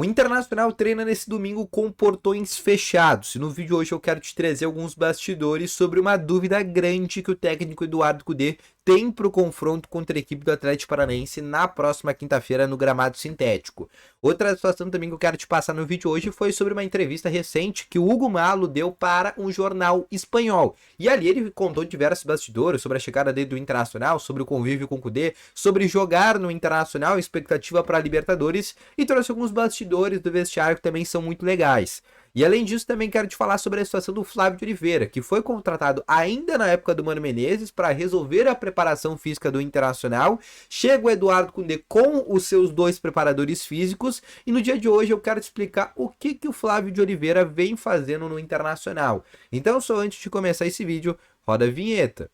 O Internacional treina nesse domingo com portões fechados. E no vídeo hoje eu quero te trazer alguns bastidores sobre uma dúvida grande que o técnico Eduardo Cudê tem para o confronto contra a equipe do Atlético Paranaense na próxima quinta-feira no gramado sintético. Outra situação também que eu quero te passar no vídeo hoje foi sobre uma entrevista recente que o Hugo Malo deu para um jornal espanhol. E ali ele contou diversos bastidores sobre a chegada dele do Internacional, sobre o convívio com o Cudê, sobre jogar no Internacional, expectativa para a Libertadores, e trouxe alguns bastidores do vestiário que também são muito legais. E além disso, também quero te falar sobre a situação do Flávio de Oliveira, que foi contratado ainda na época do Mano Menezes para resolver a preparação física do Internacional. Chega o Eduardo Cudê com os seus dois preparadores físicos e no dia de hoje eu quero te explicar o que o Flávio de Oliveira vem fazendo no Internacional. Então, só antes de começar esse vídeo, roda a vinheta.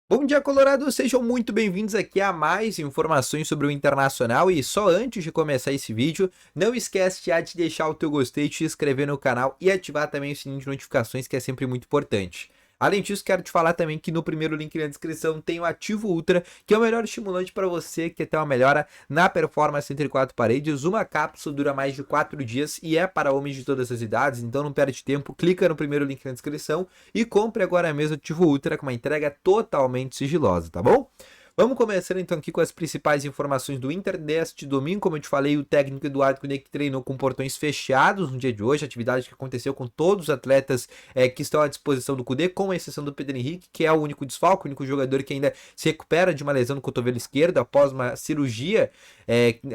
Bom dia, Colorado! Sejam muito bem-vindos aqui a mais informações sobre o Internacional. E só antes de começar esse vídeo, não esquece de deixar o teu gostei, te inscrever no canal e ativar também o sininho de notificações, que é sempre muito importante. Além disso, quero te falar também que no primeiro link na descrição tem o Ativo Ultra, que é o melhor estimulante para você que quer ter uma melhora na performance entre quatro paredes. Uma cápsula dura mais de 4 dias e é para homens de todas as idades, então não perde tempo, clica no primeiro link na descrição e compre agora mesmo o Ativo Ultra com uma entrega totalmente sigilosa, tá bom? Vamos começando então aqui com as principais informações do Inter deste domingo. Como eu te falei, o técnico Eduardo Cudê que treinou com portões fechados no dia de hoje, atividade que aconteceu com todos os atletas que estão à disposição do Cudê, com exceção do Pedro Henrique, que é o único desfalque, o único jogador que ainda se recupera de uma lesão no cotovelo esquerdo após uma cirurgia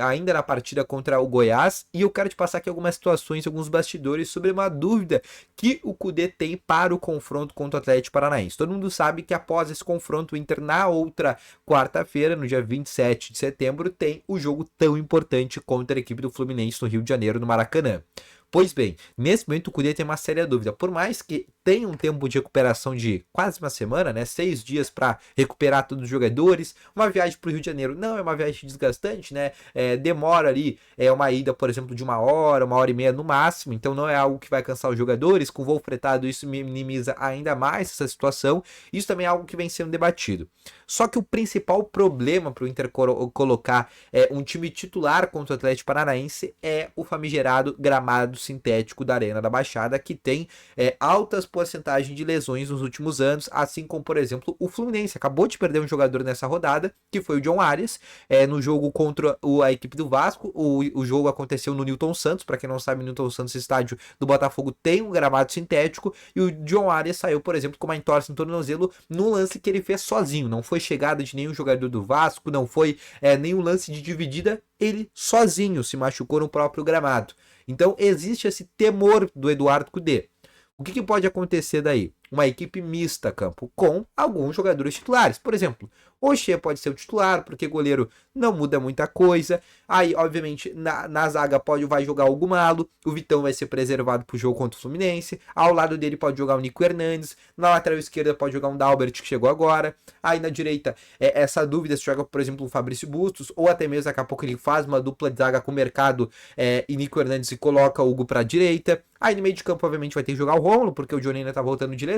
ainda na partida contra o Goiás. E eu quero te passar aqui algumas situações, alguns bastidores sobre uma dúvida que o Cudê tem para o confronto contra o Atlético Paranaense. Todo mundo sabe que após esse confronto, o Inter na outra quarta-feira, no dia 27 de setembro, tem o jogo tão importante contra a equipe do Fluminense no Rio de Janeiro, no Maracanã. Pois bem, nesse momento o Cudê tem uma séria dúvida. Por mais que tenha um tempo de recuperação de quase uma semana, né? 6 dias para recuperar todos os jogadores. Uma viagem para o Rio de Janeiro não é uma viagem desgastante, né? Demora ali uma ida, por exemplo, de 1 hora e meia no máximo. Então não é algo que vai cansar os jogadores. Com o voo fretado isso minimiza ainda mais essa situação. Isso também é algo que vem sendo debatido. Só que o principal problema para o Inter colocar um time titular contra o Atlético Paranaense é o famigerado gramado sintético da Arena da Baixada, que tem altas porcentagens de lesões nos últimos anos, assim como, por exemplo, o Fluminense. Acabou de perder um jogador nessa rodada, que foi o John Arias, no jogo contra a equipe do Vasco. O jogo aconteceu no Newton Santos. Para quem não sabe, Newton Santos, estádio do Botafogo, tem um gramado sintético, e o John Arias saiu, por exemplo, com uma entorse no tornozelo num lance que ele fez sozinho. Não foi chegada de nenhum jogador do Vasco, não foi nenhum lance de dividida, ele sozinho se machucou no próprio gramado. Então existe esse temor do Eduardo Cudê. O que pode acontecer daí? Uma equipe mista, campo, com alguns jogadores titulares. Por exemplo, o Oxê pode ser o titular, porque goleiro não muda muita coisa. Aí, obviamente, na zaga vai jogar o Hugo Malo. O Vitão vai ser preservado para o jogo contra o Fluminense. Ao lado dele pode jogar o Nico Hernandes. Na lateral esquerda pode jogar um Dalbert, que chegou agora. Aí na direita, essa dúvida se joga, por exemplo, o Fabrício Bustos. Ou até mesmo daqui a pouco ele faz uma dupla de zaga com o Mercado e Nico Hernandes e coloca o Hugo para a direita. Aí no meio de campo, obviamente, vai ter que jogar o Rômulo, porque o Johnny ainda tá voltando de lesão.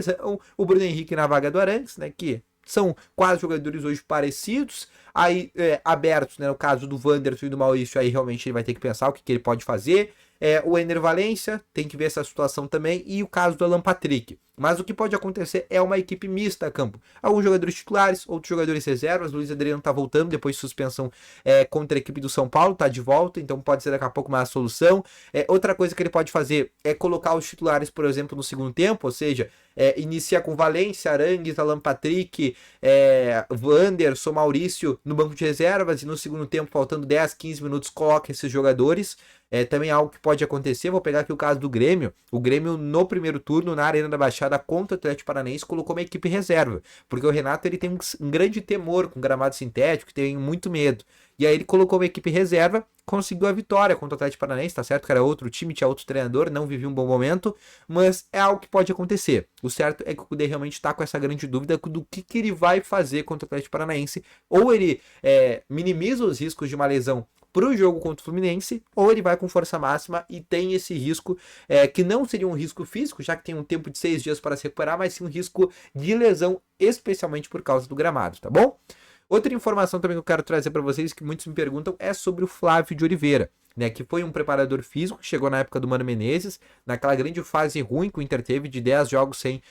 O Bruno Henrique na vaga do Arangues, né? Que são quase jogadores hoje parecidos. Aí abertos, né? No caso do Wanderson e do Maurício, aí realmente ele vai ter que pensar o que ele pode fazer. O Ener Valencia, tem que ver essa situação também. E o caso do Alan Patrick. Mas o que pode acontecer é uma equipe mista a campo. Alguns jogadores titulares, outros jogadores reservas. Luiz Adriano tá voltando depois de suspensão contra a equipe do São Paulo, tá de volta, então pode ser daqui a pouco uma solução. Outra coisa que ele pode fazer é colocar os titulares, por exemplo, no segundo tempo, ou seja, inicia com Valência, Arangues, Alan Patrick, Wanderson, Maurício no banco de reservas, e no segundo tempo, faltando 10, 15 minutos, coloca esses jogadores. Também é algo que pode acontecer. Vou pegar aqui o caso do Grêmio. O Grêmio no primeiro turno, na Arena da Baixada contra o Atlético Paranaense, colocou uma equipe reserva, porque o Renato ele tem um grande temor com gramado sintético, tem muito medo. E aí ele colocou uma equipe reserva, conseguiu a vitória contra o Atlético Paranaense, tá certo que era outro time, tinha outro treinador, não vivia um bom momento, mas é algo que pode acontecer. O certo é que o Cudê realmente tá com essa grande dúvida do que ele vai fazer contra o Atlético Paranaense. Ou ele minimiza os riscos de uma lesão pro jogo contra o Fluminense, ou ele vai com força máxima e tem esse risco, que não seria um risco físico, já que tem um tempo de 6 dias para se recuperar, mas sim um risco de lesão, especialmente por causa do gramado, tá bom? Outra informação também que eu quero trazer para vocês, que muitos me perguntam, é sobre o Flávio de Oliveira, né, que foi um preparador físico, chegou na época do Mano Menezes, naquela grande fase ruim que o Inter teve de 10 jogos sem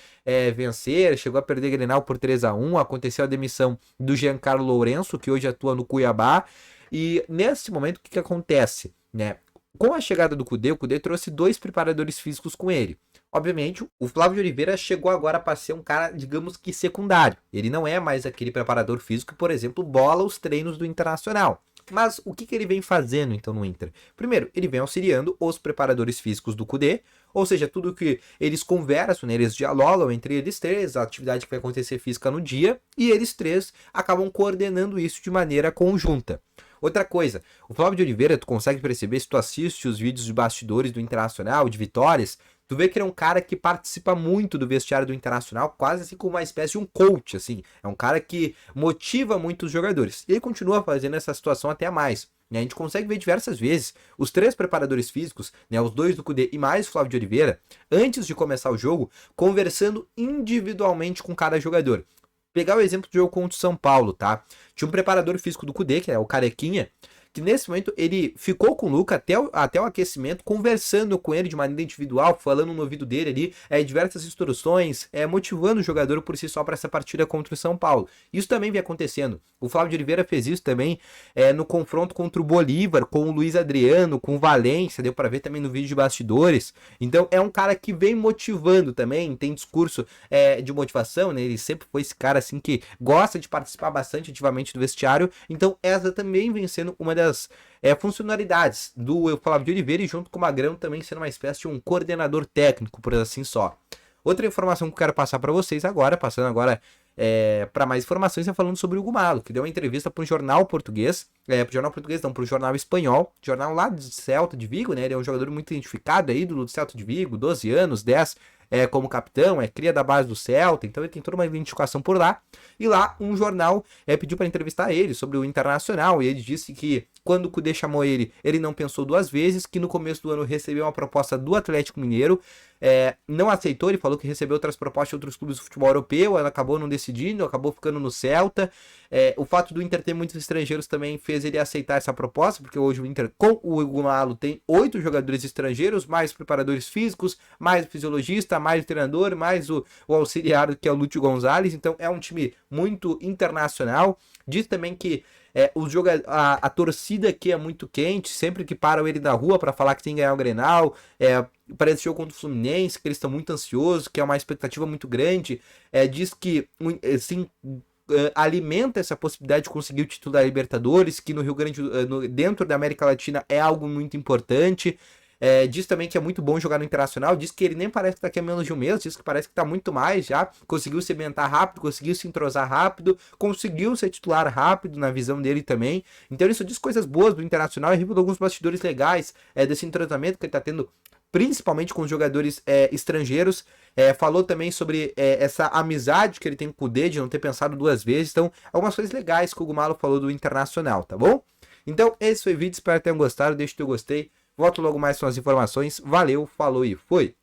vencer, chegou a perder Grenal por 3-1, aconteceu a demissão do Giancarlo Lourenço, que hoje atua no Cuiabá, e nesse momento o que acontece, né? Com a chegada do Kudê, o Kudê trouxe 2 preparadores físicos com ele. Obviamente, o Flávio de Oliveira chegou agora para ser um cara, digamos que secundário. Ele não é mais aquele preparador físico que, por exemplo, bola os treinos do Internacional. Mas o que ele vem fazendo, então, no Inter? Primeiro, ele vem auxiliando os preparadores físicos do Kudê, ou seja, tudo que eles conversam, né, eles dialogam entre eles três, a atividade que vai acontecer física no dia, e eles três acabam coordenando isso de maneira conjunta. Outra coisa, o Flávio de Oliveira, tu consegue perceber, se tu assiste os vídeos de bastidores do Internacional, de vitórias, tu vê que ele é um cara que participa muito do vestiário do Internacional, quase assim como uma espécie de um coach, assim. É um cara que motiva muito os jogadores. E ele continua fazendo essa situação até mais. A gente consegue ver diversas vezes os 3 preparadores físicos, né, os 2 do Kudê e mais o Flávio de Oliveira, antes de começar o jogo, conversando individualmente com cada jogador. Pegar o exemplo do jogo contra o São Paulo, tá? Tinha um preparador físico do Kudê, que é o Carequinha, que nesse momento ele ficou com o Luca até o aquecimento, conversando com ele de maneira individual, falando no ouvido dele ali, diversas instruções, motivando o jogador por si só para essa partida contra o São Paulo. Isso também vem acontecendo. O Flávio de Oliveira fez isso também no confronto contra o Bolívar, com o Luiz Adriano, com o Valência, deu para ver também no vídeo de bastidores. Então é um cara que vem motivando também, tem discurso de motivação, né? Ele sempre foi esse cara assim que gosta de participar bastante ativamente do vestiário, então essa também vem sendo uma das funcionalidades do Flávio de Oliveira, e junto com o Magrão também sendo uma espécie de um coordenador técnico, por assim só. Outra informação que eu quero passar para vocês agora, passando agora para mais informações, é falando sobre o Hugo Malo, que deu uma entrevista para um jornal português, para o jornal espanhol, jornal lá de Celta de Vigo, né? Ele é um jogador muito identificado, ídolo do Celta de Vigo, 12 anos, 10 como capitão, cria da base do Celta, então ele tem toda uma identificação por lá. E lá um jornal pediu para entrevistar ele sobre o Internacional, e ele disse que quando o Kudê chamou ele, ele não pensou 2 vezes, que no começo do ano recebeu uma proposta do Atlético Mineiro, não aceitou, ele falou que recebeu outras propostas de outros clubes do futebol europeu, ela acabou não decidindo, acabou ficando no Celta. O fato do Inter ter muitos estrangeiros também fez ele aceitar essa proposta, porque hoje o Inter com o Hugo Malo tem 8 jogadores estrangeiros, mais preparadores físicos, mais o fisiologista, mais o treinador, mais o auxiliar, que é o Lúcio Gonzalez. Então é um time muito internacional. Diz também que a torcida aqui é muito quente, sempre que param ele na rua para falar que tem que ganhar o Grenal, para esse jogo contra o Fluminense, que eles estão muito ansiosos, que é uma expectativa muito grande. Diz que assim, alimenta essa possibilidade de conseguir o título da Libertadores, que no Rio Grande, dentro da América Latina, é algo muito importante. Diz também que é muito bom jogar no Internacional, diz que ele nem parece que tá aqui há menos de um mês, diz que parece que tá muito mais já, conseguiu se ambientar rápido, conseguiu se entrosar rápido, conseguiu ser titular rápido na visão dele também. Então ele só diz coisas boas do Internacional e revelou alguns bastidores legais desse entrosamento que ele tá tendo, principalmente com os jogadores estrangeiros. Falou também sobre essa amizade que ele tem com o Kudê, de não ter pensado 2 vezes. Então, algumas coisas legais que o Hugo Malo falou do Internacional, tá bom? Então, esse foi o vídeo, espero que tenham gostado, deixa o teu gostei. Volto logo mais com as informações. Valeu, falou e fui!